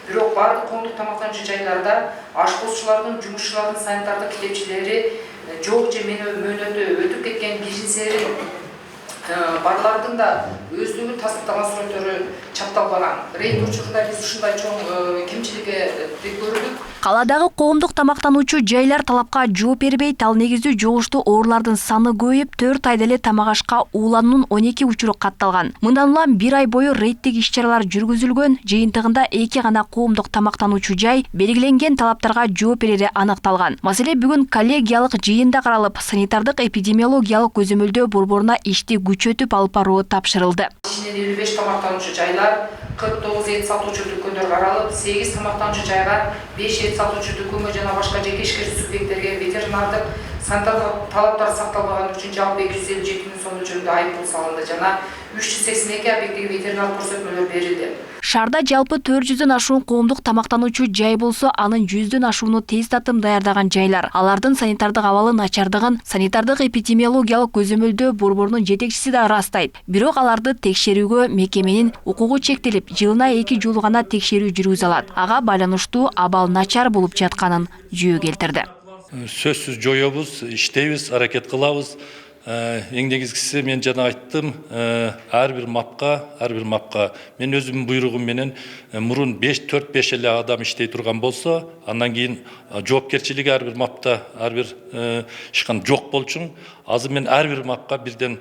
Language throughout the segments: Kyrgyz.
Бирок бардык коомдук тамактануучу жайларда ашкозчулардын, жумушчулардын, санитардык китепчилери жок же мөөнөтү өтүп кеткен бизнесleri барлардын да өздүгү тастыкталган сүрөттөрү чапталбаган. Рейд учурунда биз ушундай чоң кемчиликке көрдүк. Каладагы коомдук тамактануучу жайлар талапка жооп бербейт, ал негиздүү жугуштуу оорулардын саны көбөйүп, 4 айда эле тамак ашка уулануунун 12 учуру катталган. Мындан улам 1 ай бою рейдтик иш-чаралар жүргүзүлгөн. Жыйынтыгында 2 гана коомдук тамактануучу жай белгиленген талаптарга жооп берери аныкталган. Маселе бүгүн коллегиялык жыйында каралып, санитардык эпидемиологиялык көзөмөлдөө борборуна ишти күчөтүп алып баруу тапшырылды. 55 тамактануучу жайлар, 49 эт сатуучу дүкөндөр каралып, 8 тамактануучу жайга, 5 эт сатуучу дүкөнгө жана башка жеке ишкер субъекттерге ветеринардык санитардык талаптар сакталбаган үчүн жалпы 257 миң сом мөлчөрүндө айыппул салынды жана 382 объектиге ветеринардык көрсөтмөлөр берилди. Шаарда жалпы 400дөн ашуун коомдук тамактануучу жай болсо, анын 100дөн ашууну тез татым даярдаган жайлар. Алардын санитардык абалы начардыгын санитардык эпидемиологиялык көзөмөлдөө борборунун жетекчиси да ырастайт. Бирок аларды текшерүүгө мекеменин укугу чектелип, жылына 2 жолу гана текшерүү жүргүзө алат. Ага байланыштуу абал начар болуп жатканын жөө келтирди. Сөзсүз жоёбуз, иштейбиз, аракет кылабыз. Эң негизгиси мен жана айттым, ар бир мапка мен өзүмдүн буйругум менен мурун 4-5 эле адам иштей турган болсо, андан кийин жоопкерчилиги ар бир мапта, ар бир ишкан жок болчу. Азыр мен ар бир мапка бирден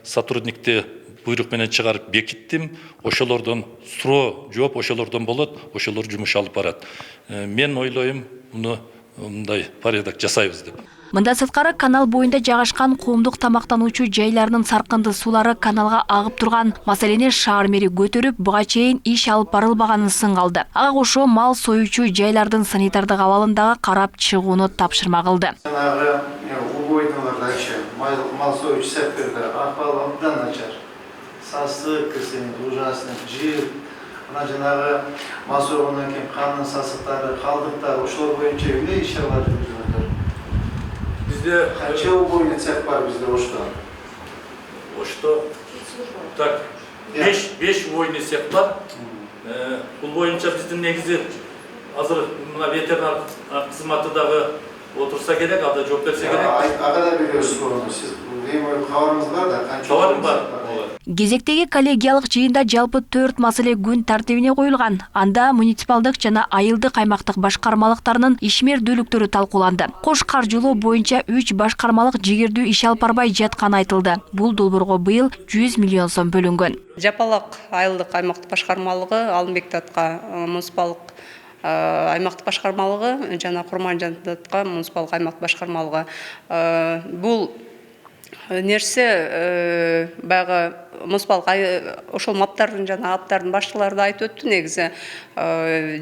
сотрудникти буйрук менен чыгарып бекиттим. Ошолордон суроо жооп ошолордон болот, ошолор жумуш алып барат. Мен ойлойм, муну мындай порядок жасайбыз деп. Мындан сырткары канал боюнда жайгашкан коомдук тамактануучу жайларынын саркынды суулары каналга агып турган маселени шаар мэри көтөрүп, буга чейин иш алып барылбаганын сыңгалды. Ага кошо мал союучу жайлардын санитардык абалын дагы карап чыгууну тапшырма кылды. Мал союучу секторда акыбал абдан начар. Сасык, ужасный жир, мына жанагы мал сойгондон кийин кандын сасыктары, калдыктары, ошолор боюнча эмне иш-чаралар жүргүзүлөт? Bizde kaça boyunca цех var bizde Oş'ta? Так, 5 oyunu цех var. Бұл бойынша біздің негізі азыр мына ветеринар кызматыдагы отырса керек, ада жооп берсе керек. Ага да бересиз onu. Siz хабарыңыз бар да, канча? Хабарым бар. Кезектеги коллегиялык жыйында жалпы 4 маселе күн тартибине коюлган. Анда муниципалдык жана айылдык аймактык башкармалыктарынын ишмердүүлүктөрү талкууланды. Кош каржылоо боюнча 3 башкармалык жигердүү иш алып барбай жатканы айтылды. Бул долбоорго быйыл 100 миллион сом бөлүнгөн. Жапалак айылдык аймактык башкармалыгы, Алымбек Татка муниципалдык аймактык башкармалыгы жана Курманжан Татка муниципалдык аймактык башкармалыгы. Бул нерсе баягы муниципалдык ошол маптардын жана аптардын баштыклары да айтып өттү негизи.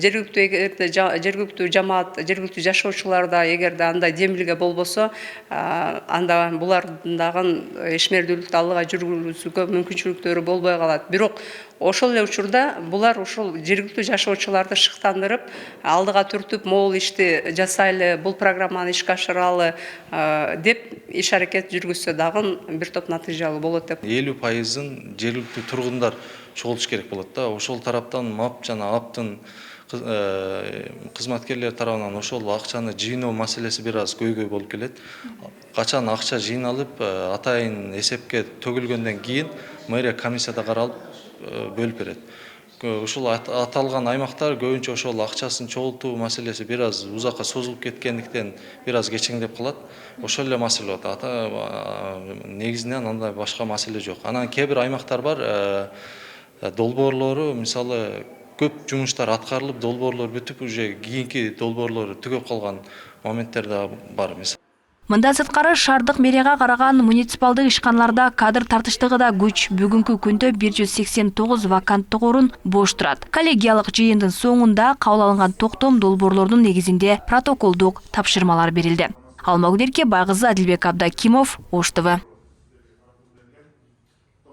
Жергиликтүү жамаат, жергиликтүү жашоочуларда эгерде андай демилге болбосо, анда булардын дагы ишмердүүлүктү алга жүргүзүүгө мүмкүнчүлүктөрү болбой калат. Бирок ошол эле учурда булар ушул жергиликтүү жашоочуларды шыктандырып, алдыга түртүп, могул ишти жасайлы, бул программаны ишке ашыралы деп иш аракет жүргүзсө дагы бир топ натыйжалуу болот деп. 50% жергиликтүү тургундар чогулуш керек болот да. Ошол тараптан МАП жана АПТын кызматкерлер тарабынан ошол акчаны жыйноо маселеси бир аз көйгөй болуп келет. Качан акча жыйналып, атайын эсепке төгүлгөндөн кийин мэрия комиссияда каралып бөлүп берет. Ушул аталган аймактар көбүнчө ошол акчасын чогултуу маселеси бир аз узакка созулуп кеткендиктен бир аз кечеңдеп калат. Ошол эле маселе болот. Негизинен андай башка маселе жок. Анан кээ бир аймактар бар, долбоорлору мисалы көп жумуштар аткарылып, долбоорлор бүтүп, уже кийинки долбоорлору түгөп калган моменттер да бар. Мындан сырткары шаардык мэрияга караган муниципалдык ишканаларда кадр тартыштыгы да күч. Бүгүнкү күндө 189 ваканттык орун бош турат. Коллегиялык жыйындын соңунда кабыл алынган токтом долбоорлордун негизинде протоколдук тапшырмалар берилди. Алмагүл Эрке, Байгызы Адилбек Абдакимов, Ош ТВ.